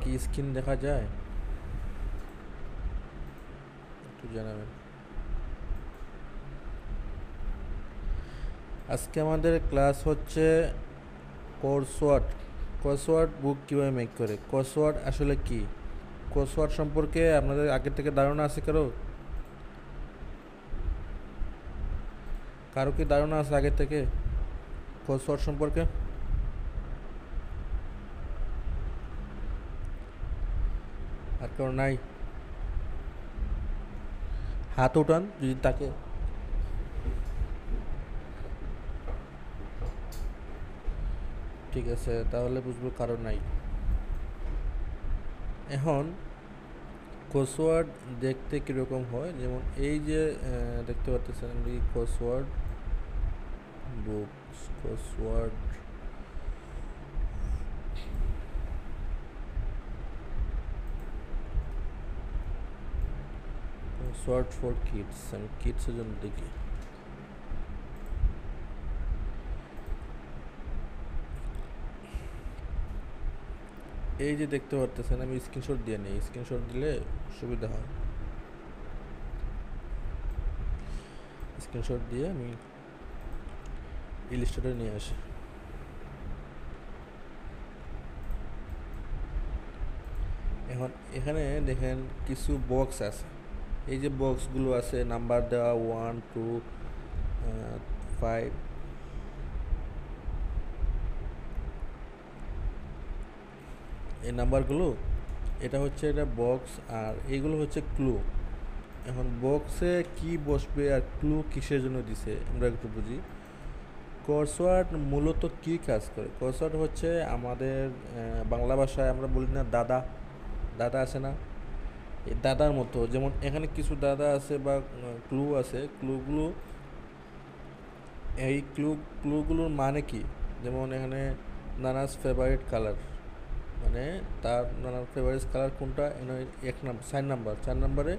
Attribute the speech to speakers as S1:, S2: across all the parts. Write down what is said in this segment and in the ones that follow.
S1: কি স্ক্রিন দেখা যায়? একটু জানাবেন। আজকে আমাদের ক্লাস হচ্ছে কোর্সওয়ার্ড। কোর্সওয়ার্ড বুক কীভাবে মেক করে, কোর্সওয়ার্ড আসলে কি, কোর্সওয়ার্ড সম্পর্কে আপনাদের আগে থেকে ধারণা আছে কারো? কারো কি ধারণা আছে আগে থেকে কোর্সওয়ার্ড সম্পর্কে? আর কারো নাই? হাত উঠান যদি তাকে। ঠিক আছে, তাহলে বুঝবো কারো নাই। এখন কোর্সওয়ার্ড দেখতে কীরকম হয়, যেমন এই যে দেখতে পাচ্ছেন আমি কোর্সওয়ার্ড বুকস, কোর্সওয়ার্ড কোর্সওয়ার্ড ফর কিডস, আমি কিডসের জন্য দেখি। এই যে দেখতে পাচ্ছেন আমি স্ক্রিনশট দিয়ে নিই, স্ক্রিনশট দিলে সুবিধা হয়। স্ক্রিনশট দিয়ে আমি ইলিস্ট্রেটর নিয়ে আসি। এখন এখানে দেখেন কিছু বক্স আছে, এই যে বক্সগুলো আছে নাম্বার দেওয়া 1 2 5। এই নাম্বারগুলো, এটা হচ্ছে এটা বক্স, আর এইগুলো হচ্ছে ক্লু। এখন বক্সে কি বসবে আর ক্লু কিসের জন্য দিছে আমরা একটু বুঝি। কোর্সওয়ার্ড মূলত কি কাজ করে? কোর্সওয়ার্ড হচ্ছে আমাদের বাংলা ভাষায় আমরা বলি না দাদা, দাদা আছে না, এই দাদার মতো। যেমন এখানে কিছু দাদা আছে বা ক্লু আছে, ক্লুগুলো এই ক্লুগুলোর মানে কি, যেমন এখানে নানাস ফেভারিট কালার, মানে তার নানার ফেভারিট কালার কোনটা, এক নাম্বার 4 নাম্বার, 4 নাম্বারে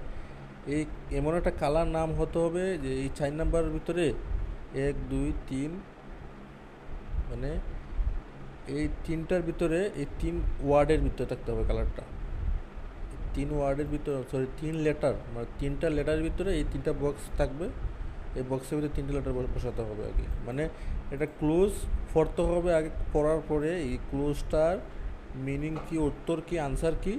S1: এই এমন একটা কালার নাম হতে হবে যে এই 4 নাম্বারের ভিতরে 1 2 3, মানে এই তিনটার ভিতরে, এই 3 ওয়ার্ডের ভিতরে থাকতে হবে কালারটা। 3 ওয়ার্ডের ভিতরে, সরি 3 লেটার, মানে 3টা লেটারের ভিতরে এই 3টা বক্স থাকবে। এই বক্সের ভিতরে 3টে লেটার বসাতে হবে আগে, মানে এটা ক্লোজ পড়তে হবে আগে, পড়ার পরে এই ক্লোজটার মিনিং কি, উত্তর কি, আনসার কি।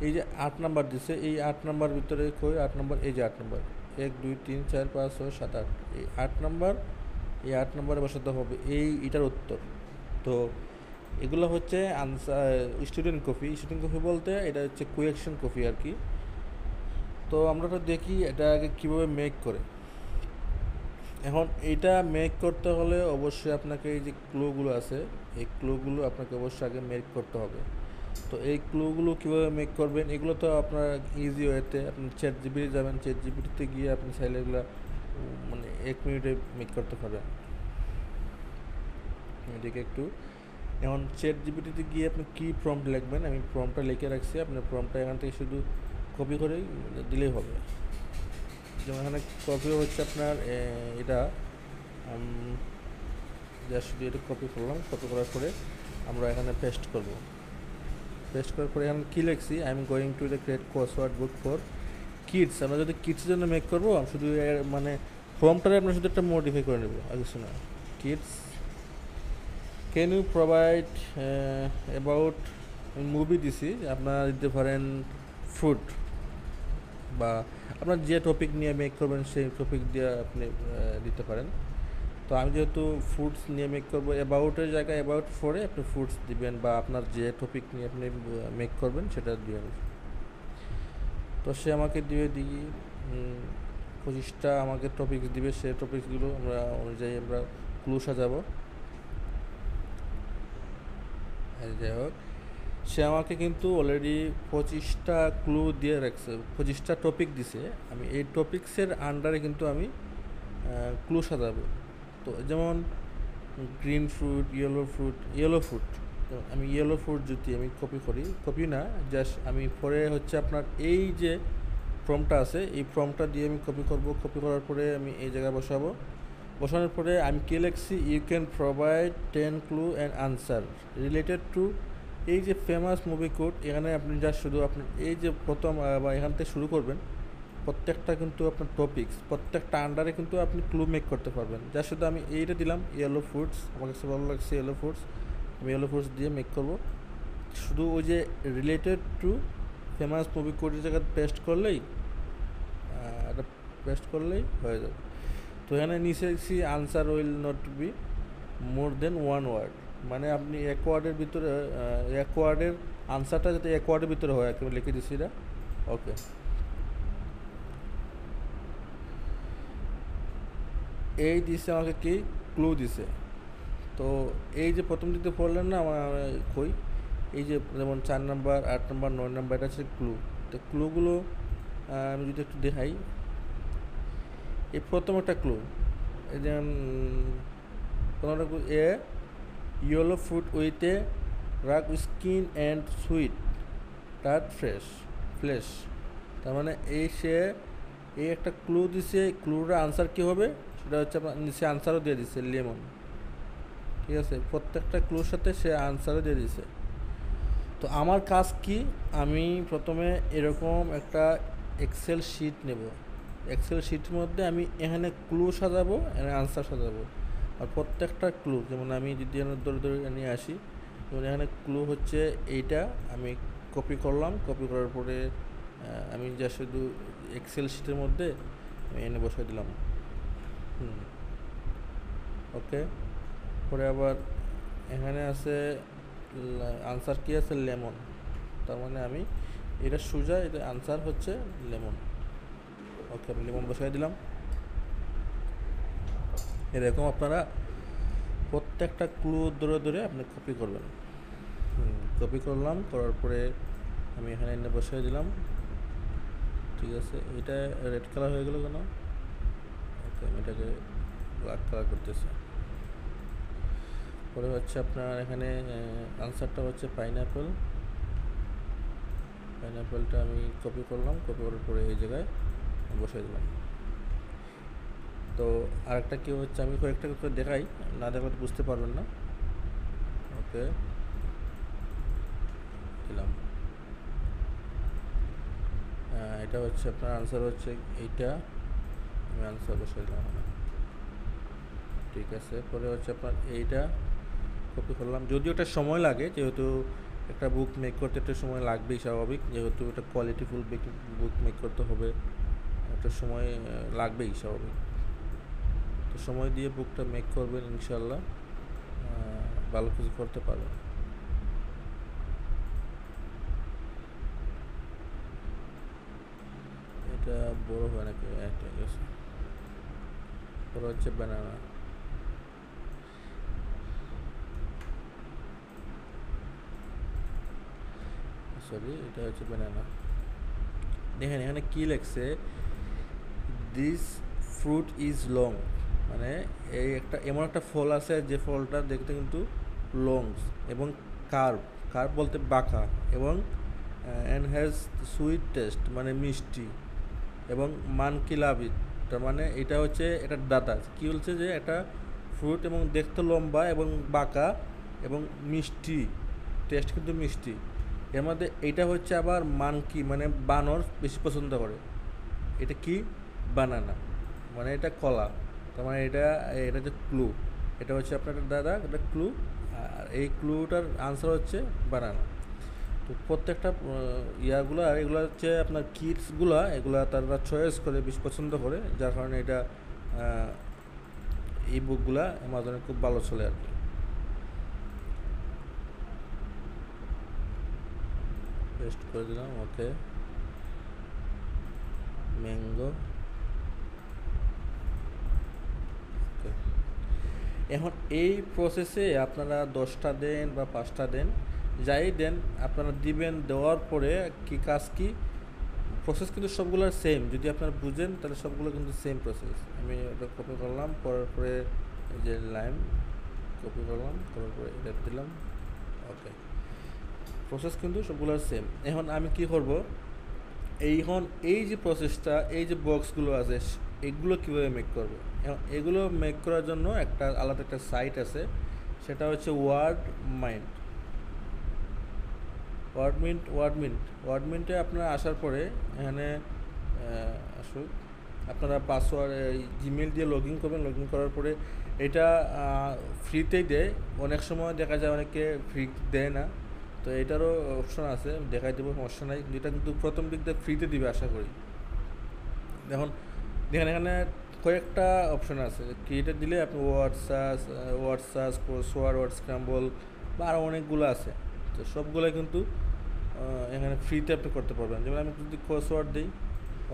S1: এই যে 8 নাম্বার দিছে, এই 8 নাম্বার ভিতরে কই 8 নাম্বার, এই যে 8 নাম্বার 1 2 3 4 5 6 7 8, এই 8 নাম্বার, এই 8 নাম্বারে বসাতে হবে এটার উত্তর। তো এগুলো হচ্ছে answer, student copy. Student copy বলতে এটা হচ্ছে কোয়েকশন কপি আর কি। তো আমরা তো দেখি এটা আগে কীভাবে মেক করে। এখন এইটা মেক করতে হলে অবশ্যই আপনাকে এই যে ক্লুগুলো আছে, এই ক্লুগুলো আপনাকে অবশ্যই আগে মেক করতে হবে। তো এই ক্লুগুলো কীভাবে মেক করবেন, এগুলো তো আপনার ইজি ওয়েতে আপনি চ্যাট জিপিটি যাবেন, চ্যাট জিপিটিতে গিয়ে আপনি চাইলে এগুলো মানে 1 মিনিটে মেক করতে পারবেন। এদিকে একটু, এখন চ্যাট জিপিটিতে গিয়ে আপনি কী প্রম্পট লিখবেন, আমি প্রম্পটটা লিখে রাখছি, আপনার প্রম্পটটা এখান থেকে শুধু কপি করে দিলেই হবে। যেমন এখানে কপি হচ্ছে আপনার এটা, জাস্ট শুধু এটা কপি করলাম, কপি করার পরে আমরা এখানে পেস্ট করব। পেস্ট করার পরে এখানে কী লিখছি, I am going to the create crossword book for kids. আমরা যদি কিডসের জন্য মেক করবো, আমি শুধু মানে ফর্মটারে আমরা শুধু একটা মডিফাই করে নেব, আর কিছু না। Kids can you provide about, movie দিছি, আপনারা দিতে পারেন ফুড, বা আপনার যে টপিক নিয়ে মেক করবেন সেই টপিক দিয়ে আপনি দিতে পারেন। তো আমি যেহেতু ফুডস নিয়ে মেক করবো, অ্যাবাউটের জায়গায় অ্যাবাউট ফোরে আপনি ফুডস দিবেন, বা আপনার যে টপিক নিয়ে আপনি মেক করবেন সেটা দিবেন। তো সে আমাকে দিই 25টা আমাকে টপিকস দিবে, সে টপিকসগুলো আমরা অনুযায়ী আমরা ক্লু সাজাবো। যাই হোক, সে আমাকে কিন্তু অলরেডি 25টা ক্লু দিয়ে রাখছে, 25টা টপিক দিছে। আমি এই টপিক্সের আন্ডারে কিন্তু আমি ক্লু সাজাবো। তো যেমন গ্রিন ফ্রুট, ইয়েলো ফ্রুট, আমি ইয়েলো ফ্রুট যদি আমি কপি করি, কপি না জাস্ট আমি পরে হচ্ছে আপনার এই যে ফর্মটা আছে, এই ফর্মটা দিয়ে আমি কপি করব। কপি করার পরে আমি এই জায়গায় বসাবো। বসানোর পরে আমি কে লিখছি, you can provide 10 clue and answer related to এই যে ফেমাস মুভি কোড, এখানে আপনি যা শুধু আপনার এই যে প্রথম বা এখান থেকে শুরু করবেন, প্রত্যেকটা কিন্তু আপনার টপিকস, প্রত্যেকটা আন্ডারে কিন্তু আপনি ক্লু মেক করতে পারবেন। যা শুধু আমি এইটা দিলাম ইয়েলো ফুডস, আমার কাছে ভালো লাগছে ইয়েলো ফুডস, আমি ইয়েলো ফুডস দিয়ে মেক করব। শুধু ওই যে রিলেটেড টু ফেমাস মুভি কোডের জায়গায় পেস্ট করলেই এটা পেস্ট করলেই হয়ে যাবে। তো এখানে নিচে দেখছি answer will not be more than one word, মানে আপনি এক ওয়ার্ডের ভিতরে এক ওয়ার্ডের আনসারটা যাতে এক ওয়ার্ডের ভিতরে হয়, আমি লিখে দিচ্ছি এটা। ওকে, এই দিছে আমাকে কি ক্লু দিছে। তো এই যে প্রথম দিকে পড়লেন না আমার কই, এই যে যেমন 4 নাম্বার 8 নাম্বার 9 নাম্বার এটা হচ্ছে ক্লু। তো ক্লুগুলো আমি যদি একটু দেখাই, এই প্রথম একটা ক্লু, এই যে প্রথমটা clue, A yellow food with a রাগ স্কিন অ্যান্ড সুইট টাট ফ্লেশ। তার মানে এই সে এই একটা ক্লু দিছে, ক্লুটার আনসার কী হবে সেটা হচ্ছে আপনার নিচে আনসারও দিয়ে দিছে লেমন। ঠিক আছে, প্রত্যেকটা ক্লুর সাথে সে আনসারও দিয়ে দিছে। তো আমার কাজ কি, আমি প্রথমে এরকম একটা এক্সেল শিট নেব, এক্সেল শিটের মধ্যে আমি এখানে ক্লু সাজাবো, এখানে আনসার সাজাবো। আর প্রত্যেকটা ক্লু, যেমন আমি যদি ধরে ধরে নিয়ে আসি, যেমন এখানে ক্লু হচ্ছে এইটা, আমি কপি করলাম, কপি করার পরে আমি যা শুধু এক্সেল শিটের মধ্যে আমি এনে বসাই দিলাম। ওকে, পরে আবার এখানে আছে আনসার কি আছে লেমন, তার মানে আমি এটা সোজা, এটা আনসার হচ্ছে লেমন। ওকে, আমি লেমন বসাই দিলাম। এরকম আপনারা প্রত্যেকটা ক্লু ধরে ধরে আপনি কপি করবেন। কপি করলাম, করার পরে আমি এখানে এনে বসাই দিলাম। ঠিক আছে, এটা রেড কালার হয়ে গেল কেন? ওকে, আমি এটাকে ব্ল্যাক কালার করতেছি। পরে হচ্ছে আপনার এখানে আনসারটা হচ্ছে পাইনঅ্যাপেল, পাইনঅ্যাপেলটা আমি কপি করলাম, কপি করার পরে এই জায়গায় বসাই দিলাম। তো আরেকটা কী হচ্ছে, আমি কয়েকটা করে দেখাই, না দেখালে বুঝতে পারবেন না। ওকে, দিলাম। এটা হচ্ছে আপনার আনসার হচ্ছে এইটা, আমি আনসার বসাই দিলাম। ঠিক আছে, পরে হচ্ছে আপনার এইটা কপি করলাম, যদিও একটা সময় লাগে, যেহেতু একটা বুক মেক করতে একটা সময় লাগবেই স্বাভাবিক, যেহেতু এটা কোয়ালিটিফুল বুক মেক করতে হবে, একটা সময় লাগবেই স্বাভাবিক। তো সময় দিয়ে বুকটা মেক করবেন, ইনশাল্লাহ ভালো কিছু করতে পারবেন। এটা বড় হয় নাকি? ঠিক আছে, বড় হচ্ছে ব্যানানা। সরি, এটা হচ্ছে ব্যানানা। দেখেন এখানে কী লেখছে, দিস ফ্রুট ইজ লং, মানে এই একটা এমন একটা ফল আছে যে ফলটা দেখতে কিন্তু লংস এবং কার্ভ, কার্ভ বলতে বাঁকা, এবং অ্যান্ড হ্যাজ সুইট টেস্ট মানে মিষ্টি, এবং মানকিলাবিট, তার মানে এটা হচ্ছে এটা দাতা কী বলছে যে একটা ফ্রুট এবং দেখতে লম্বা এবং বাঁকা এবং মিষ্টি, টেস্ট কিন্তু মিষ্টি। এর মধ্যে এইটা হচ্ছে আবার মানকি মানে বানর বেশি পছন্দ করে। এটা কি? বানানা, মানে এটা কলা। তার মানে এটা এটা যে ক্লু, এটা হচ্ছে আপনার দাদা এটা ক্লু, আর এই ক্লুটার আনসার হচ্ছে বানানা। তো প্রত্যেকটা ইয়াগুলো আর এগুলো হচ্ছে আপনার কিডসগুলো, এগুলো তারা চয়েস করে বেশি পছন্দ করে, যার কারণে এটা এই বুকগুলা অ্যামাজনে খুব ভালো চলে আর কি। পেস্ট করে দিলাম। ওকে, ম্যাঙ্গো। ওকে, এখন এই প্রসেসে আপনারা 10টা দেন বা 5টা দেন, যাই দেন আপনারা দিবেন, দেওয়ার পরে কি কাজ কি প্রসেস কিন্তু সবগুলো সেম, যদি আপনারা বুঝেন তাহলে সবগুলো কিন্তু সেম প্রসেস। আমি এটা কপি করলাম, করার পরে যে লাইম কপি করলাম, করার পরে এটা দিলাম। ওকে, প্রসেস কিন্তু সবগুলো সেম। এখন আমি কি করব, এখন এই যে প্রসেসটা, এই যে বক্সগুলো আছে এগুলো কীভাবে মেক করবো, এগুলো মেক করার জন্য একটা আলাদা একটা সাইট আছে, সেটা হচ্ছে ওয়ার্ড মাইন্ড। ওয়ার্ডমিন্টে আপনারা আসার পরে এখানে আসুক, আপনারা পাসওয়ার্ড জিমেল দিয়ে লগ ইন করবেন। লগ ইন করার পরে এটা ফ্রিতেই দেয়, অনেক সময় দেখা যায় অনেকে ফ্রি দেয় না, তো এটারও অপশন আছে, দেখাই দেবো, সমস্যা নাই। যেটা কিন্তু প্রথম দিক দিয়ে ফ্রিতে দিবে আশা করি। দেখুন দেখেন এখানে কয়েকটা অপশন আছে, ক্রিয়েটার দিলে আপনি word search, crossword, word scramble বা আরও অনেকগুলো আছে, তো সবগুলো কিন্তু এখানে ফ্রিতে আপনি করতে পারবেন। যেমন আমি যদি ক্রসওয়ার্ড দিই,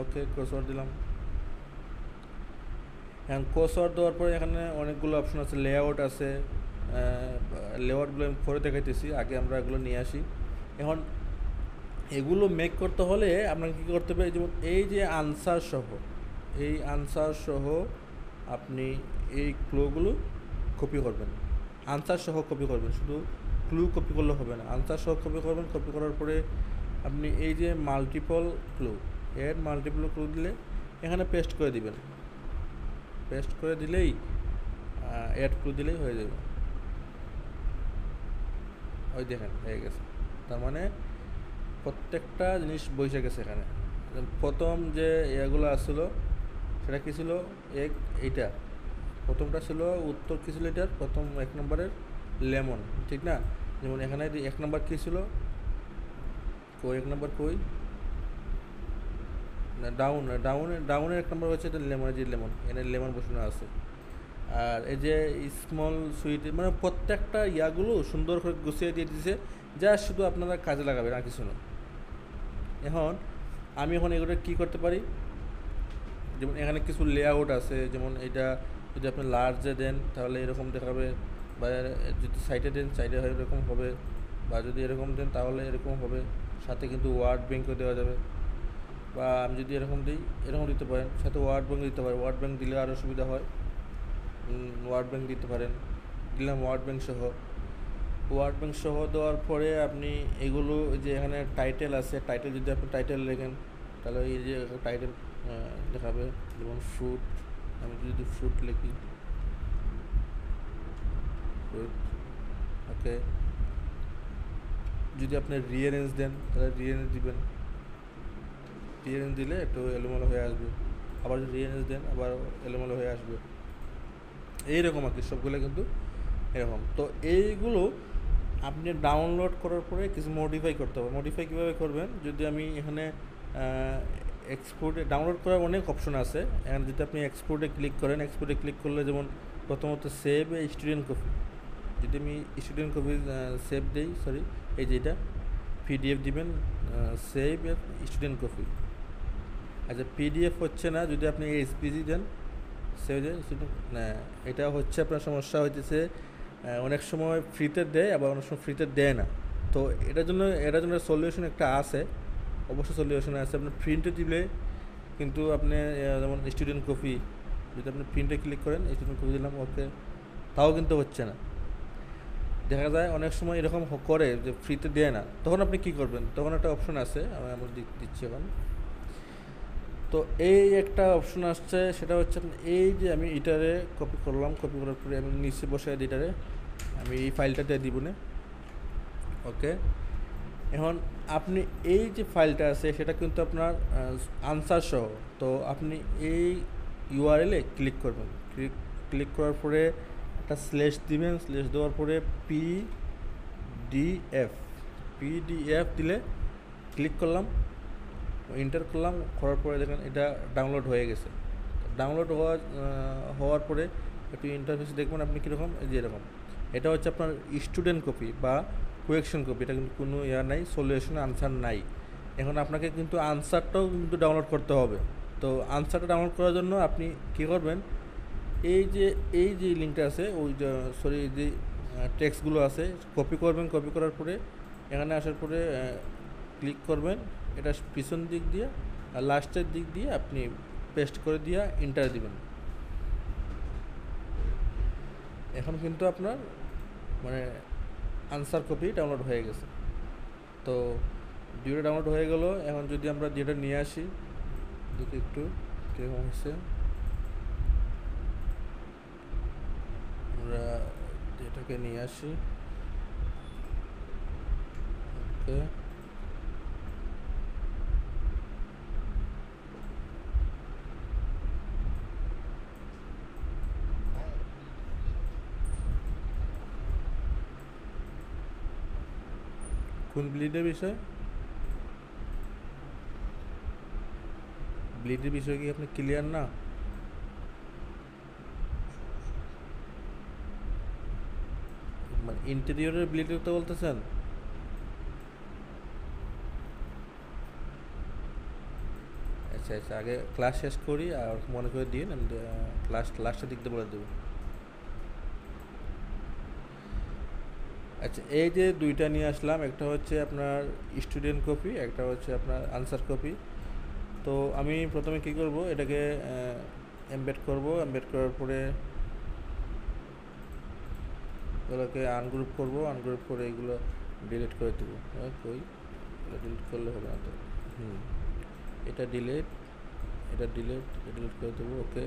S1: ওকে ক্রসওয়ার্ড দিলাম। এখন ক্রসওয়ার্ড দেওয়ার পরে এখানে অনেকগুলো অপশন আছে, লেআউট আছে, লেআউটগুলো আমি পরে দেখাইতেছি, আগে আমরা এগুলো নিয়ে আসি। এখন এগুলো মেক করতে হলে আপনাকে কী করতে হবে, যেমন এই যে আনসার সহ আপনি এই ক্লুগুলো কপি করবেন, আনসার সহ কপি করবেন, শুধু ক্লু কপি করলে হবে না, আনসার সহ কপি করবেন। কপি করার পরে আপনি এই যে মাল্টিপল ক্লু দিলে এখানে পেস্ট করে দিবেন। পেস্ট করে দিলেই অ্যাড ক্লু দিলেই হয়ে যাবে। ওই দেখেন হয়ে গেছে, তার মানে প্রত্যেকটা জিনিস বসে গেছে এখানে। প্রথম যে এগুলো আসছিলো সেটা কী ছিল, এইটা প্রথমটা ছিল উত্তর কী ছিল, এটার প্রথম 1 নম্বরের লেমন, ঠিক না? যেমন এখানে 1 নম্বর কী ছিল, 1 নম্বর কই না, ডাউনের 1 নম্বর হচ্ছে এটা লেমন, যে লেমন, এখানে লেমন বসানো আছে। আর এই যে স্মল সুইট, মানে প্রত্যেকটা ইয়াগুলো সুন্দর করে গুছিয়ে দিয়ে দিয়েছে, যা শুধু আপনারা কাজে লাগাবেন আর কিছু না। আমি এখন এগুলো কী করতে পারি, যেমন এখানে কিছু লেআউট আছে, যেমন এটা যদি আপনি লার্জে দেন তাহলে এরকম দেখাবে, বা যদি সাইডে দেন সাইডে এরকম হবে, বা যদি এরকম দেন তাহলে এরকম হবে। সাথে কিন্তু ওয়ার্ড ব্যাঙ্কও দেওয়া যাবে, বা আমি যদি এরকম দিই এরকম দিতে পারেন, সাথে ওয়ার্ড ব্যাঙ্ক দিতে পারেন। ওয়ার্ড ব্যাঙ্ক দিলে আরও সুবিধা হয়, ওয়ার্ড ব্যাঙ্ক দিতে পারেন। দিলাম ওয়ার্ড ব্যাঙ্ক সহ দেওয়ার পরে আপনি এগুলো যে এখানে টাইটেল আছে, টাইটেল যদি আপনি টাইটেল লেখেন তাহলে এই যে টাইটেল দেখাবে, যেমন ফ্রুট, আমি যদি ফ্রুট লিখি, ফ্রুট, ওকে। যদি আপনি রিয়ারেঞ্জ দেন তাহলে রিয়ারেঞ্জ দিবেন, রিয়ারেঞ্জ দিলে একটু এলোমেলো হয়ে আসবে, আবার যদি রিয়ারেঞ্জ দেন আবার এলোমেলো হয়ে আসবে, এইরকম আর কি, সবগুলো কিন্তু এরকম। তো এইগুলো আপনি ডাউনলোড করার পরে কিছু মডিফাই করতে হবে। মডিফাই কীভাবে করবেন, যদি আমি এখানে এক্সপোর্টে, ডাউনলোড করার অনেক অপশন আছে, এখানে যদি আপনি এক্সপোর্টে ক্লিক করেন, এক্সপোর্টে ক্লিক করলে যেমন প্রথমত সেভ স্টুডেন্ট কপি, যদি আমি স্টুডেন্ট কপি সেভ দিই, সরি এই যে এটা পিডিএফ দিবেন, সেভ স্টুডেন্ট কপি। আচ্ছা পিডিএফ হচ্ছে না, যদি আপনি এসপিজি দেন সেভ না, এটা হচ্ছে আপনার সমস্যা হইতেছে, অনেক সময় ফ্রিতে দেয় আবার অনেক সময় ফ্রিতে দেয় না। তো এটার জন্য সলিউশন একটা আছে, অবশ্যই সলিউশন আছে। আপনি প্রিন্টে দিলে কিন্তু আপনি যেমন স্টুডেন্ট কপি, যদি আপনি প্রিন্টে ক্লিক করেন, স্টুডেন্ট কপি দিলাম, ওকে, তাও কিন্তু হচ্ছে না। দেখা যায় অনেক সময় এরকম করে যে ফ্রিতে দেয় না, তখন আপনি কী করবেন, তখন একটা অপশন আছে, আমরা দিচ্ছি এখন। তো এই একটা অপশন আসছে, সেটা হচ্ছে এই যে আমি এটারে কপি করলাম, কপি করার পরে আমি নিচে বসে এটারে আমি এই ফাইলটাতে দিব না, ওকে। এখন আপনি এই যে ফাইলটা আছে সেটা কিন্তু আপনার আনসার সহ, তো আপনি এই ইউআরএলে ক্লিক করবেন, ক্লিক করার পরে একটা স্ল্যাশ দিবেন, স্ল্যাশ দেওয়ার পরে পিডিএফ দিলে ক্লিক করলাম, এন্টার করলাম, করার পরে দেখেন এটা ডাউনলোড হয়ে গেছে। ডাউনলোড হওয়ার পরে একটু ইন্টারফেস দেখবেন আপনি কীরকম, এই যে এরকম। এটা হচ্ছে আপনার স্টুডেন্ট কপি বা কোয়েকশন কপি, এটা কিন্তু কোনো নাই, সলিউশন আনসার নাই। এখন আপনাকে কিন্তু আনসারটাও কিন্তু ডাউনলোড করতে হবে। তো আনসারটা ডাউনলোড করার জন্য আপনি কী করবেন, এই যে লিঙ্কটা আছে, ওই যে টেক্সটগুলো আছে, কপি করবেন। কপি করার পরে এখানে আসার পরে ক্লিক করবেন, এটা পিছন দিক দিয়ে আর লাস্টের দিক দিয়ে আপনি পেস্ট করে দিয়ে এন্টার দিবেন। এখন কিন্তু আপনার মানে আনসার কপি ডাউনলোড হয়ে গেছে। তো ডিওটা ডাউনলোড হয়ে গেল। এখন যদি আমরা ডিওটা নিয়ে আসি, দেখি একটু কীরকম হচ্ছে, আমরা এটাকে নিয়ে আসি, ওকে। কোন ব্লিডের বিষয়? ব্লিডের বিষয় কি আপনি ক্লিয়ার না? মানে ইন্টেরিয়রের ব্লিডের কথা বলতেছেন? আচ্ছা আচ্ছা, আগে ক্লাস শেষ করি আর মনে করে দিন, আমি ক্লাস লাস্টের দিক দিয়ে বলে দেবো। আচ্ছা, এই যে দুইটা নিয়ে আসলাম, একটা হচ্ছে আপনার স্টুডেন্ট কপি, একটা হচ্ছে আপনার আনসার কপি। তো আমি প্রথমে কি করব, এটাকে এমবেড করব। এমবেড করার পরে এগুলোকে আনগ্রুপ করব, আনগ্রুপ করে এগুলো ডিলিট করে দেবো। কই, এগুলো ডিলিট করলে হবে না তো। হুম, এটা ডিলিট, এটা ডিলিট, এটা ডিলিট করে দেবো। ওকে,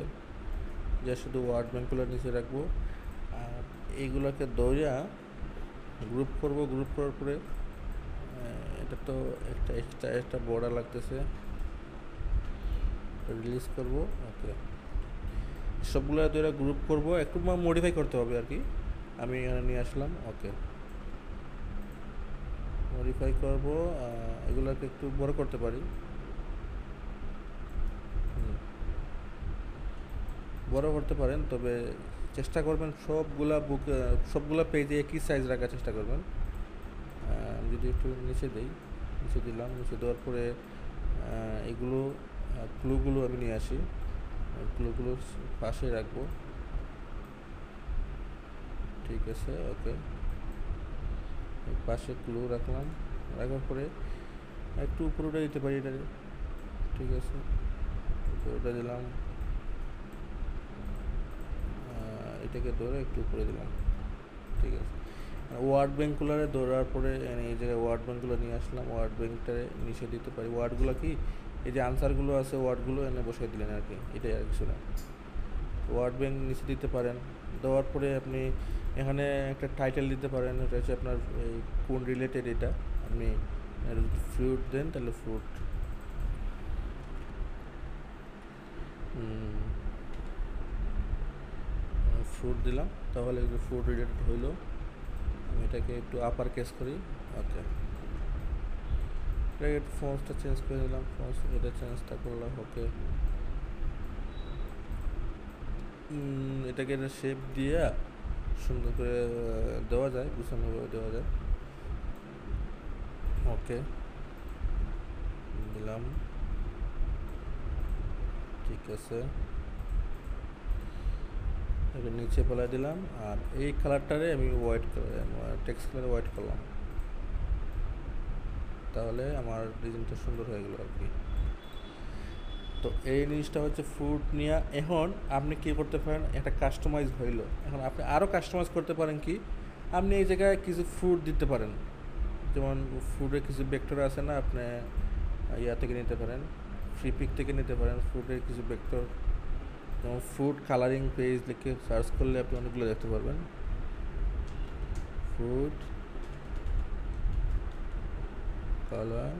S1: যা শুধু ওয়ার্ড ব্যাঙ্কগুলো নিচে রাখবো। আর এইগুলোকে দৌড়া গ্রুপ করব। গ্রুপ করার পরে এটা তো একটা এক্সট্রা একটা বর্ডার লাগতেছে, রিলিজ করব। ওকে, সবগুলো দৌড়া গ্রুপ করব, একটু মডিফাই করতে হবে আর কি। আমি এখানে নিয়ে আসলাম। ওকে, মডিফাই করব, এগুলোকে একটু বড় করতে পারি। বড় করতে পারেন, তবে চেষ্টা করবেন সবগুলা বুক, সবগুলা পেজে একই সাইজ রাখার চেষ্টা করবেন। আমি যদি একটু নিচে দিই, নিচে দিলাম, নিচে দেওয়ার পরে এগুলো ক্লুগুলো আমি নিয়ে আসি, ক্লুগুলো পাশে রাখবো। ঠিক আছে, ওকে, পাশে ক্লু রাখলাম। রাখার পরে একটু উপরে দিতে পারি এটা। ঠিক আছে, উপরে দিলাম, এটাকে ধরে একটু উপরে দিলাম। ঠিক আছে, ওয়ার্ড ব্যাঙ্কগুলো ধরার পরে এই জায়গায় ওয়ার্ড ব্যাঙ্কগুলো নিয়ে আসলাম। ওয়ার্ড ব্যাঙ্কটা নিচে দিতে পারি। ওয়ার্ডগুলো কি, এই যে আনসারগুলো আছে ওয়ার্ডগুলো এনে বসে দিলেন আর কি, এটাই আর কিছু না। ওয়ার্ড ব্যাঙ্ক নিচে দিতে পারেন। দেওয়ার পরে আপনি এখানে একটা টাইটেল দিতে পারেন, এটা হচ্ছে আপনার এই কোন রিলেটেড এটা। আপনি ফ্রুট দেন, তাহলে ফ্রুট। ফ্রুট দিলাম, তাহলে ফ্রুট রিলেটেড হইলো। আমি এটাকে একটু আপার কেস করি। ওকে, এটাকে একটু ফন্টটা চেঞ্জ করে দিলাম, ফন্ট এটা চেঞ্জটা করলাম। ওকে, এটাকে একটা শেপ দিয়ে সুন্দর করে দেওয়া যায়, গুছানোভাবে দেওয়া যায়। ওকে, দিলাম। ঠিক আছে, এবার নিচে ফেলাই দিলাম। আর এই কালারটারে আমি হোয়াইট, টেক্সট কালারে হোয়াইট করলাম, তাহলে আমার ডিজাইনটা সুন্দর হয়ে গেল আর কি। তো এই জিনিসটা হচ্ছে ফ্রুট নিয়ে। এখন আপনি কী করতে পারেন, একটা কাস্টমাইজ হইলো। এখন আপনি আরও কাস্টমাইজ করতে পারেন কি, আপনি এই জায়গায় কিছু ফ্রুট দিতে পারেন। যেমন ফ্রুটের কিছু ভেক্টর আছে না, আপনি ইয়া থেকে নিতে পারেন, ফ্রি পিক থেকে নিতে পারেন ফ্রুটের কিছু ভেক্টর। যেমন ফ্রুট কালারিং পেজ লিখে সার্চ করলে আপনি অনেকগুলো দেখতে পারবেন। ফ্রুট কালার,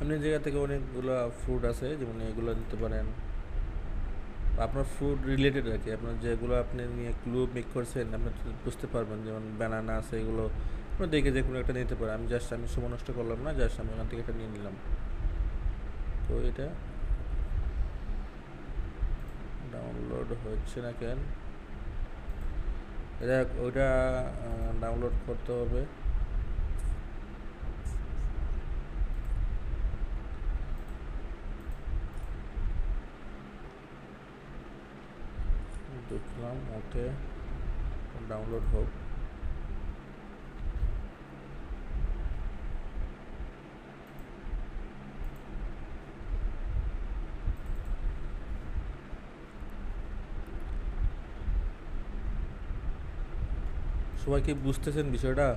S1: আপনি জায়গা থেকে অনেকগুলো ফ্রুট আছে, যেমন এগুলো দিতে পারেন। আপনার ফ্রুট রিলেটেড আর কি, আপনার যেগুলো আপনি নিয়ে ক্লু মেক করছেন আপনি বুঝতে পারবেন। যেমন ব্যানানা আছে, এগুলো আপনি দেখে যে কোনো একটা নিতে পারেন। আমি সময় নষ্ট করলাম না, জাস্ট আমি এখান থেকে একটা নিয়ে নিলাম। তো এটা ডাউনলোড হচ্ছে না কেন, এটা ওইটা ডাউনলোড করতে হবে। দেখলাম, ওকে, ডাউনলোড হোক। সবাই কি বুঝতেছেন বিষয়টা?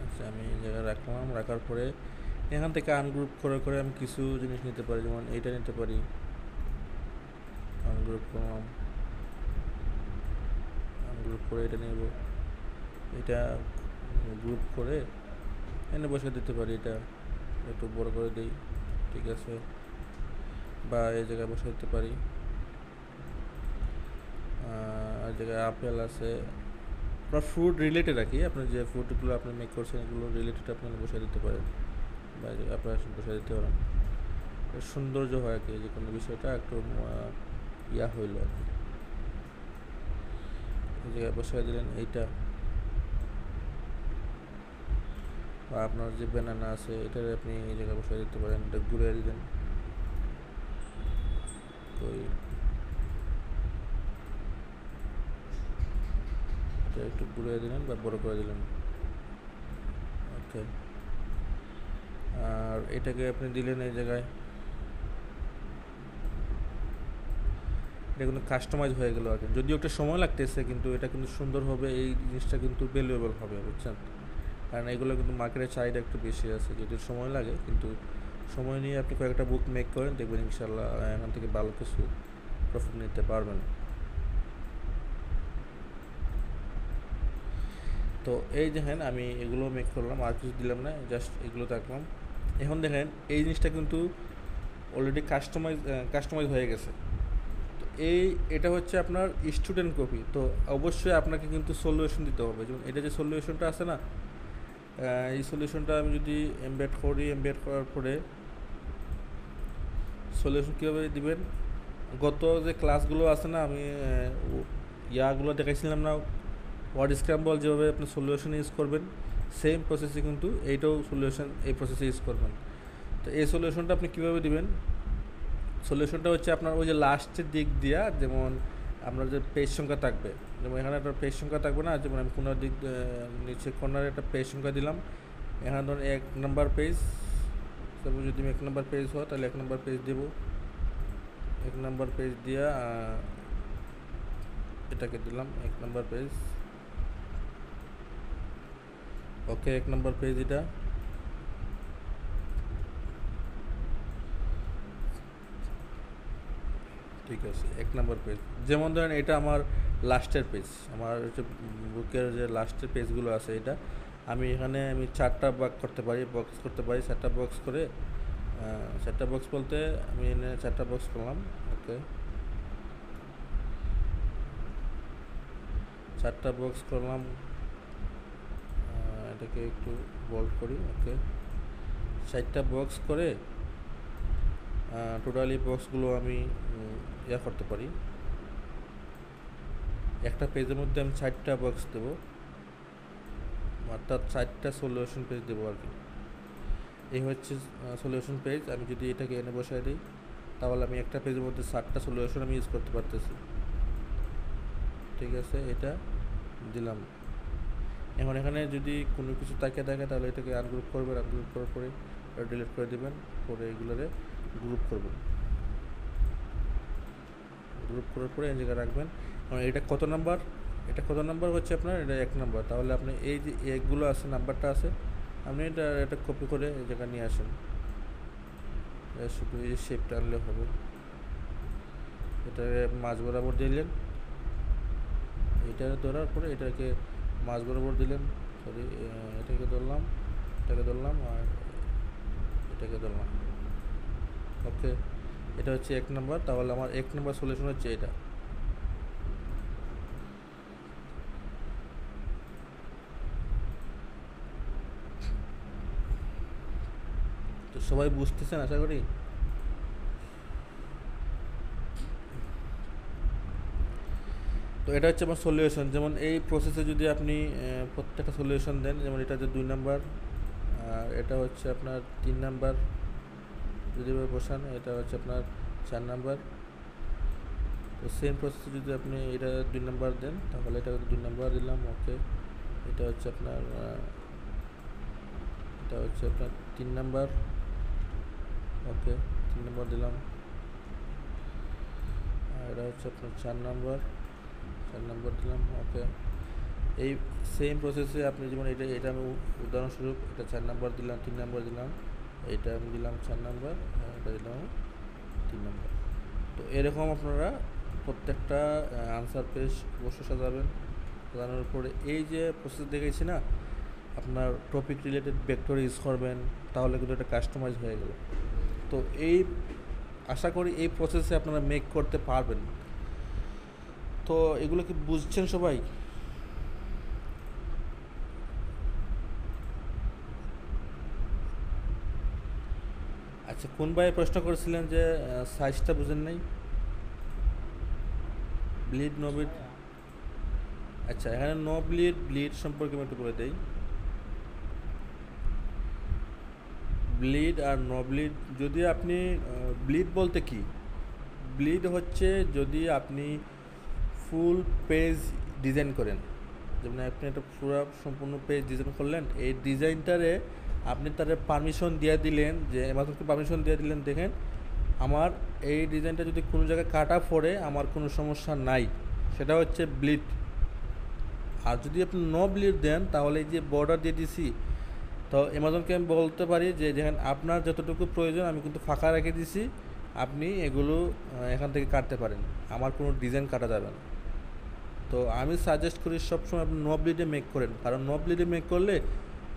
S1: আচ্ছা, আমি এই জায়গায় রাখলাম। রাখার পরে এখান থেকে আনগ্রুপ করে করে আমি কিছু জিনিস নিতে পারি, যেমন এইটা নিতে পারি, আনগ্রুপ করলাম, আনগ্রুপ করে এটা নেব, এটা গ্রুপ করে এনে বসে দিতে পারি, এটা একটু বড় করে দিই, ঠিক আছে, বা এই জায়গায় বসে দিতে পারি। আর জায়গায় আপেল আছে, আপনার ফ্রুট রিলেটেড আর কি, আপনার যে ফ্রুটগুলো আপনি মেক করছেন এগুলো রিলেটেড আপনি বসে দিতে পারেন, বা এই জায়গায় আপনার বসে দিতে পারেন। সৌন্দর্য হয় আর কি, যে কোনো বিষয়টা একটু ইয়া হইল আর কি। এই জায়গায় বসে দিলেন এইটা, বা আপনার যে ব্যানানা আছে এটা আপনি এই জায়গায় বসে দিতে পারেন, এটা ঘুরে দিলেন, তো এটা একটু ঘুরে দিলেন বা বড় করে দিলেন, ওকে। আর এটাকে আপনি দিলেন এই জায়গায়, এটা কিন্তু কাস্টমাইজ হয়ে গেল আর কি, যদিও একটা সময় লাগতেছে কিন্তু এটা কিন্তু সুন্দর হবে, এই জিনিসটা কিন্তু ভ্যালুয়েবল হবে, বুঝছেন, কারণ এগুলো কিন্তু মার্কেটের চাহিদা একটু বেশি আছে, যদিও সময় লাগে, কিন্তু সময় নিয়ে আপনি কয়েকটা বুক মেক করেন, দেখবেন ইনশাল্লাহ এখান থেকে ভালো কিছু প্রফিট নিতে পারবেন। তো এই দেখেন আমি এগুলো মেক করলাম, আর কিছু দিলাম না, জাস্ট এগুলো রাখলাম। এখন দেখেন এই জিনিসটা কিন্তু অলরেডি কাস্টমাইজ হয়ে গেছে। তো এটা হচ্ছে আপনার স্টুডেন্ট কপি, তো অবশ্যই আপনাকে কিন্তু সলিউশন দিতে হবে, যেমন এটা যে সলিউশনটা আছে না, এই সলিউশনটা আমি যদি এমবেড করি, এমবেড করার পরে সলিউশন কীভাবে দিবেন, গত যে ক্লাসগুলো আছে না, আমি ইয়াগুলো দেখাইছিলাম না, ওয়ার্ড স্ক্র্যাম্বল যেভাবে আপনি সলিউশন ইউজ করবেন, সেম প্রসেসে কিন্তু এইটাও সলিউশন এই প্রসেসে ইউজ করবেন। তো এই সলিউশনটা আপনি কীভাবে দিবেন, সলিউশনটা হচ্ছে আপনার ওই যে লাস্টের দিক দিয়া, যেমন আপনার যে পেজ সংখ্যা থাকবে, যেমন এখানে একটা পেজ সংখ্যা থাকবে না, যেমন আমি কোনো দিক নিচে কর্নারে একটা পেজ সংখ্যা দিলাম, এখানে ধরুন 1 নম্বর পেজ, তারপর যদি 1 নম্বর পেজ হয় তাহলে 1 নম্বর পেজ দেব, 1 নম্বর পেজ দিয়া এটাকে দিলাম 1 নম্বর পেজ, ওকে, 1 নম্বর পেজ এটা, ঠিক আছে, 1 নম্বর পেজ। যেমন ধরেন এটা আমার লাস্টের পেজ, আমার হচ্ছে বুকের যে লাস্টের পেজগুলো আছে, এটা আমি এখানে আমি 4টা বক্স করতে পারি 4টা বক্স করে, 4টা বক্স বলতে আমি এনে 4টা বক্স করলাম, ওকে, 4টা বক্স করলাম, এটাকে একটু বোল্ড করি, ওকে, 4টা বক্স করে টোটালি বক্সগুলো আমি ইয়া করতে পারি, একটা পেজের মধ্যে আমি 4টা বক্স দেবো, অর্থাৎ 4টা সলিউশন পেজ দেবো আর কি। এই হচ্ছে সলিউশন পেজ, আমি যদি এটাকে এনে বসায় দিই তাহলে আমি একটা পেজের মধ্যে 7টা সলিউশন আমি ইউজ করতে পারতেছি, ঠিক আছে, এটা দিলাম। এখন এখানে যদি কোনো কিছু থাকে তাহলে এটাকে আনগ্রুপ করবেন, আনগ্রুপ করার পরে ডিলিট করে দেবেন, পরে এগুলোরে গ্রুপ করবেন, গ্রুপ করার পরে এই জায়গায় রাখবেন। এটা কত নাম্বার হচ্ছে আপনার, এটা 1 নাম্বার, তাহলে আপনি এই যে এগুলো আছে নাম্বারটা আছে, আপনি এটা কপি করে এই জায়গায় নিয়ে আসেন, শুধু এই শেপটা আনলে হবে, এটাকে মাঝ বরাবর দিলেন, এটা ধরার পরে এটাকে মাঝ বরাবর দিলেন, সরি এটাকে ধরলাম আর এটাকে ধরলাম, ওকে, এটা হচ্ছে 1 নাম্বার, তাহলে আমার 1 নাম্বার সলিউশন হচ্ছে এটা। তো সবাই বুঝতেছেন আশা করি। তো এটা হচ্ছে আমার সলিউশন, যেমন এই প্রসেসে যদি আপনি প্রত্যেকটা সলিউশন দেন, যেমন এটা হচ্ছে 2 নাম্বার, আর এটা হচ্ছে আপনার 3 নাম্বার, যদি বসান এটা হচ্ছে আপনার 4 নাম্বার, তো সেম প্রসেসে যদি আপনি এটা 2 নাম্বার দেন তাহলে এটা 2 নাম্বার দিলাম, ওকে, এটা হচ্ছে আপনার 3 নাম্বার, ওকে, 3 নাম্বার দিলাম, আর এটা হচ্ছে আপনার 4 নাম্বার দিলাম, ওকে। এই সেম প্রসেসে আপনি যেমন এটা আমি উদাহরণস্বরূপ এটা 4 নাম্বার দিলাম, 3 নাম্বার দিলাম, এইটা আমি দিলাম 4 নাম্বার, এটা দিলাম 3 নাম্বার। তো এরকম আপনারা প্রত্যেকটা আনসার পেজ অবশ্যই সাজাবেন। সাজানোর পরে এই যে প্রসেস দেখেছি না, আপনার টপিক রিলেটেড ভেক্টর ইউজ করবেন, তাহলে কিন্তু এটা কাস্টমাইজ হয়ে গেল। তো এই আশা করি এই প্রসেসে আপনারা মেক করতে পারবেন। তো এগুলো কি বুঝছেন সবাই? আচ্ছা, কোন ভাই প্রশ্ন করেছিলেন যে সাইজটা বুঝেন নাই? ব্লিড নো ব্লিড, আচ্ছা এখানে নো ব্লিড ব্লিড সম্পর্কে আমি একটু বলে দেই। ব্লিড আর নো ব্লিড, যদি আপনি ব্লিড বলতে কি, ব্লিড হচ্ছে যদি আপনি ফুল পেজ ডিজাইন করেন, যেমন আপনি একটা পুরো সম্পূর্ণ পেজ ডিজাইন করলেন, এই ডিজাইনটারে আপনি তাদের পারমিশন দিয়ে দিলেন, যে অ্যামাজনকে পারমিশন দিয়ে দিলেন, দেখেন আমার এই ডিজাইনটা যদি কোনো জায়গায় কাটা পড়ে আমার কোনো সমস্যা নাই, সেটা হচ্ছে ব্লিড। আর যদি আপনি নো ব্লিড দেন, তাহলে এই যে বর্ডার দিয়ে দিছি, তো অ্যামাজনকে আমি বলতে পারি যে দেখেন আপনার যতটুকু প্রয়োজন আমি কিন্তু ফাঁকা রেখে দিছি, আপনি এগুলো এখান থেকে কাটতে পারেন, আমার কোনো ডিজাইন কাটা যাবে না। তো আমি সাজেস্ট করি সবসময় আপনি নো ব্লিডে মেক করেন, কারণ নো ব্লিডে মেক করলে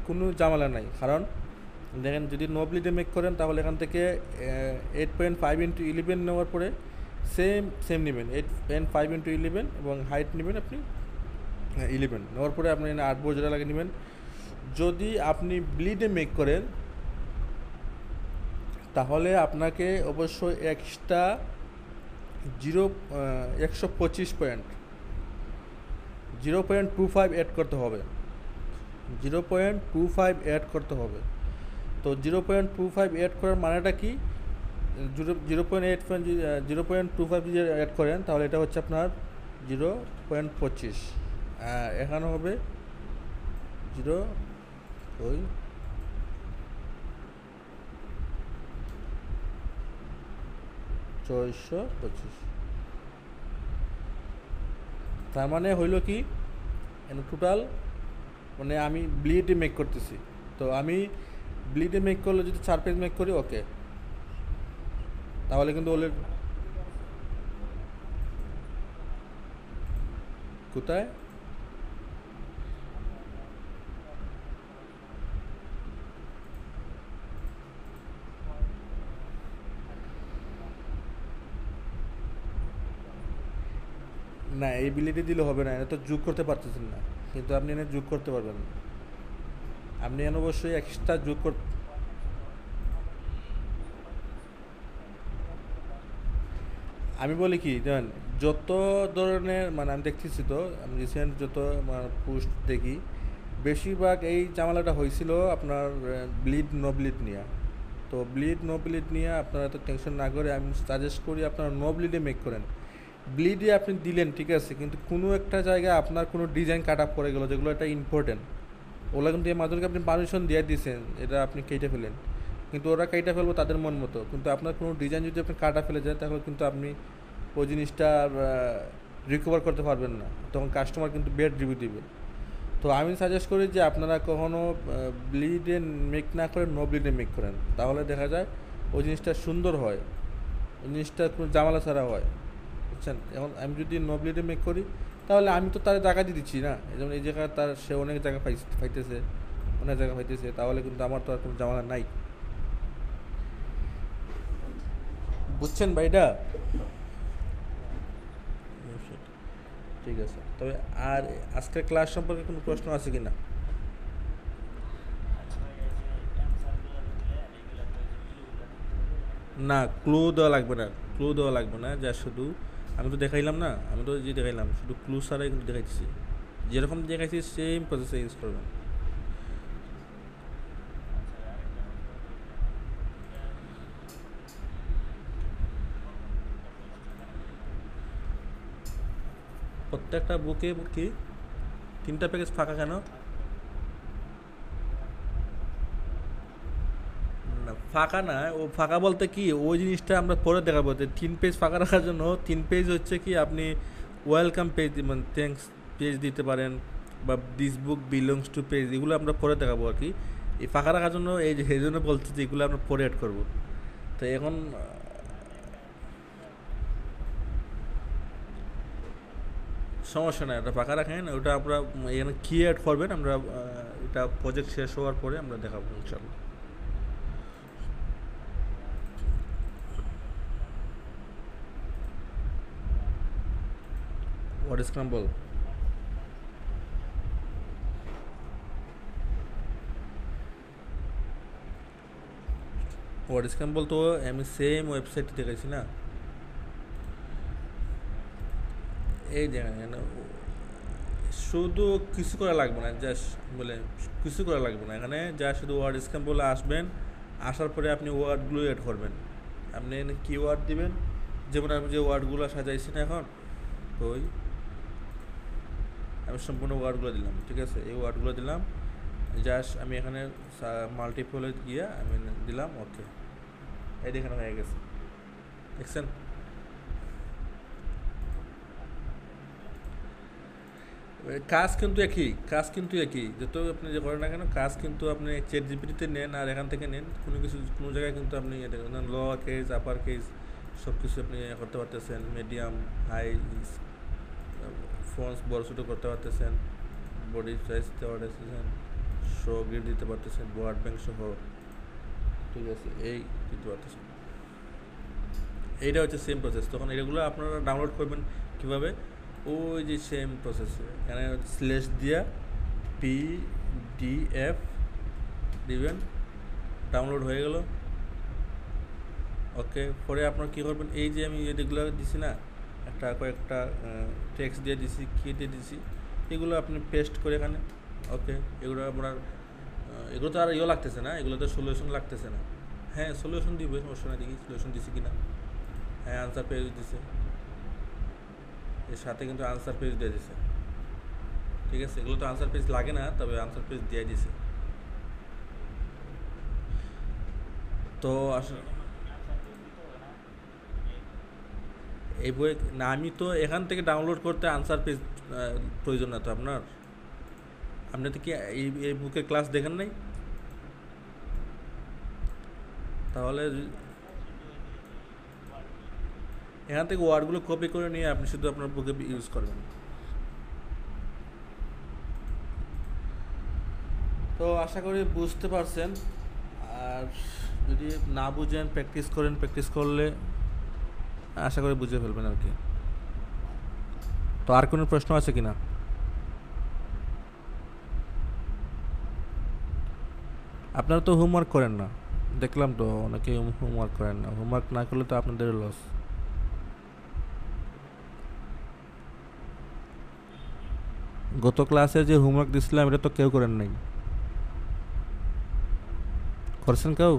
S1: কোনো ঝামেলা নাই। কারণ দেখেন যদি নো ব্লিডে মেক করেন, তাহলে এখান থেকে 8.5x11 নেওয়ার পরে সেম সেম নেবেন, 8.5x11 এবং হাইট নেবেন আপনি 11 নেওয়ার পরে আপনি 8 বোর যেটা লাগে নেবেন। যদি আপনি ব্লিডে মেক করেন, তাহলে আপনাকে অবশ্যই এক্সট্রা 0.25 অ্যাড করতে হবে, 0.25 অ্যাড করতে হবে। তো 0.25 অ্যাড করার মানেটা কি, 0.25 যদি অ্যাড করেন, তাহলে এটা হচ্ছে আপনার 0.25, এখানে হবে 0.425। তার মানে হইল কি, টোটাল মানে আমি ব্লিডে মেক করতেছি, তো আমি ব্লিডে মেক করলে যদি 4 পেজ মেক করি, ওকে, তাহলে কিন্তু ওদের কোথায় না, এই বিলিটি দিলে হবে না, এটা তো যোগ করতে পারতেছেন না, কিন্তু আপনি এনে যোগ করতে পারবেন না, আপনি এনে অবশ্যই এক্সট্রা যোগ করতে। আমি বলি কি জানেন, যত ধরনের মানে আমি দেখতেছি, তো আমি রিসেন্ট যত পোস্ট দেখি, বেশিরভাগ এই ঝামেলাটা হয়েছিল আপনার ব্লিড নো ব্লিড নিয়ে। তো ব্লিড নো ব্লিড নিয়ে আপনারা এত টেনশন না করে আমি সাজেস্ট করি আপনারা নো ব্লিডে মেক করেন। ব্লিডে আপনি দিলেন ঠিক আছে, কিন্তু কোনো একটা জায়গায় আপনার কোনো ডিজাইন কাট আপ করে গেলো, যেগুলো এটা ইম্পর্টেন্ট, ওগুলো কিন্তু এই মাধ্যমে আপনি পারমিশন দিয়ে দিয়েছেন, এটা আপনি কেটে ফেলেন, কিন্তু ওরা কেটে ফেলবো তাদের মন মতো, কিন্তু আপনার কোনো ডিজাইন যদি আপনি কাটা ফেলে যায়, তাহলে কিন্তু আপনি ওই জিনিসটা রিকভার করতে পারবেন না, তখন কাস্টমার কিন্তু ব্যাড রিভিউ দিবে। তো আমি সাজেস্ট করি যে আপনারা কখনও ব্লিডে মেক না করে নো ব্লিডে মেক করেন, তাহলে দেখা যায় ওই জিনিসটা সুন্দর হয়, ওই জিনিসটা কোনো জামালা ছাড়া হয়, বুঝছেন। এখন আমি যদি নো ব্লিডে মেক করি, তাহলে আমি তো তার জায়গা দিয়ে দিচ্ছি না, এই যেমন এই জায়গায় তার সে অনেক জায়গা পাইতেছে, অনেক জায়গা পাইতেছে, তাহলে কিন্তু আমার তো আর কোনো জামালা নাই, বুঝছেন ভাইটা? ঠিক আছে, তবে আর আজকের ক্লাস সম্পর্কে কোনো প্রশ্ন আছে কি না? না, ক্লু দেওয়া লাগবে না, ক্লু দেওয়া লাগবে না, যা শুধু আমি তো দেখাইলাম না, আমি তো যে দেখাইলাম শুধু ক্লু ছাড়াই কিন্তু দেখাইছি, যেরকম দেখাইছি সেম প্রসেসে ইউজ করবেন। প্রত্যেকটা বুকে কি 3টা প্যাকেজ ফাঁকা কেন? না ফাঁকা না, ও ফাঁকা বলতে কি ওই জিনিসটা আমরা পরে দেখাবো, যে 3 পেজ ফাঁকা রাখার জন্য 3 পেজ হচ্ছে কি আপনি ওয়েলকাম পেজ মানে থ্যাঙ্কস পেজ দিতে পারেন, বা this book belongs to page, এগুলো আমরা পরে দেখাবো আর কি। এই ফাঁকা রাখার জন্য এই জন্য বলছি যে এগুলো আমরা পরে অ্যাড করবো। তো এখন সমস্যা নাই, ওটা ফাঁকা রাখেন, ওটা আমরা এখানে কী অ্যাড করবেন আমরা এটা প্রজেক্ট শেষ হওয়ার পরে আমরা দেখাবো ইনশাল্লাহ। What scramble? হোয়াট স্ক্রাম্বল তো আমি সেম ওয়েবসাইটে দেখাইছি না, এই দেখেন শুধু কিছু করা লাগবে না, জাস্ট বলে কিছু করা লাগবে না এখানে, যা শুধু ওয়ার্ড স্ক্রাম্বলে আসবেন, আসার পরে আপনি ওয়ার্ডগুলো এড করবেন। আপনি এখানে কিওয়ার্ড দিবেন, যেমন আমি যে ওয়ার্ডগুলো সাজাইছি না এখন, তো আমি সম্পূর্ণ ওয়ার্ডগুলো দিলাম, ঠিক আছে, এই ওয়ার্ডগুলো দিলাম, জাস্ট আমি এখানে মাল্টিপলে গিয়ে আমি দিলাম ওকে, এই দেখেন হয়ে গেছে, দেখছেন? কাজ কিন্তু একই, কাজ কিন্তু একই, যত আপনি যে করেন না কেন কাজ কিন্তু আপনি চ্যাট জিপিটিতে নেন আর এখান থেকে নেন, কোনো কিছু কোনো জায়গায় কিন্তু আপনি লোয়ার কেস আপার কেস সব কিছু আপনি করতে পারতেছেন, মিডিয়াম হাই ফন্টস বড় ছোটো করতে পারতেছেন, বডি সাইজ দিতে পারতেছেন, শো গ্রিড দিতে পারতেছেন, ওয়ার্ড ব্যাংক সহ, ঠিক আছে, এই দিতে পারতেছেন। এইটা হচ্ছে সেম প্রসেস। তখন এগুলো আপনারা ডাউনলোড করবেন কীভাবে? ওই যে সেম প্রসেস, এখানে স্ল্যাশ দিয়া PDF দিবেন, ডাউনলোড হয়ে গেল। ওকে, পরে আপনার কী করবেন, এই যে আমি এগুলো দিছি না, কয়েকটা টেক্সট দিয়ে দিছি, কী দিয়ে দিছি, এগুলো আপনি পেস্ট করে এখানে, ওকে, এগুলো আপনার এগুলো তো আর লাগতেছে না, এগুলো তো সলিউশন লাগতেছে না। হ্যাঁ সলিউশন দিবে, সমস্যা না, দেখি সলিউশন দিছি কি না। হ্যাঁ আনসার পেজ দিছে, এর সাথে কিন্তু আনসার পেজ দিয়ে দিছে, ঠিক আছে, এগুলো তো আনসার পেজ লাগে না, তবে আনসার পেজ দিয়ে দিছে। তো আসলে এই বই না, আমি তো এখান থেকে ডাউনলোড করতে আনসার পেজ প্রয়োজন না তো আপনার, আপনি তো কি এই বুকের ক্লাস দেখেন নাই? তাহলে এখান থেকে ওয়ার্ডগুলো কপি করে নিয়ে আপনি শুধু আপনার বুকে ইউজ করবেন। তো আশা করি বুঝতে পারছেন, আর যদি না বুঝেন প্র্যাকটিস করেন, প্র্যাকটিস করলে আশা করি বুঝে ফেলবেন আর কি। তো আর কোনো প্রশ্ন আছে কি না? আপনারা তো হোমওয়ার্ক করেন না, দেখলাম তো অনেকে হোমওয়ার্ক করেন না, হোমওয়ার্ক না করলে তো আপনাদের লস। গত ক্লাসে যে হোমওয়ার্ক দিছিলাম এটা তো কেউ করেন নাই, করছেন কেউ?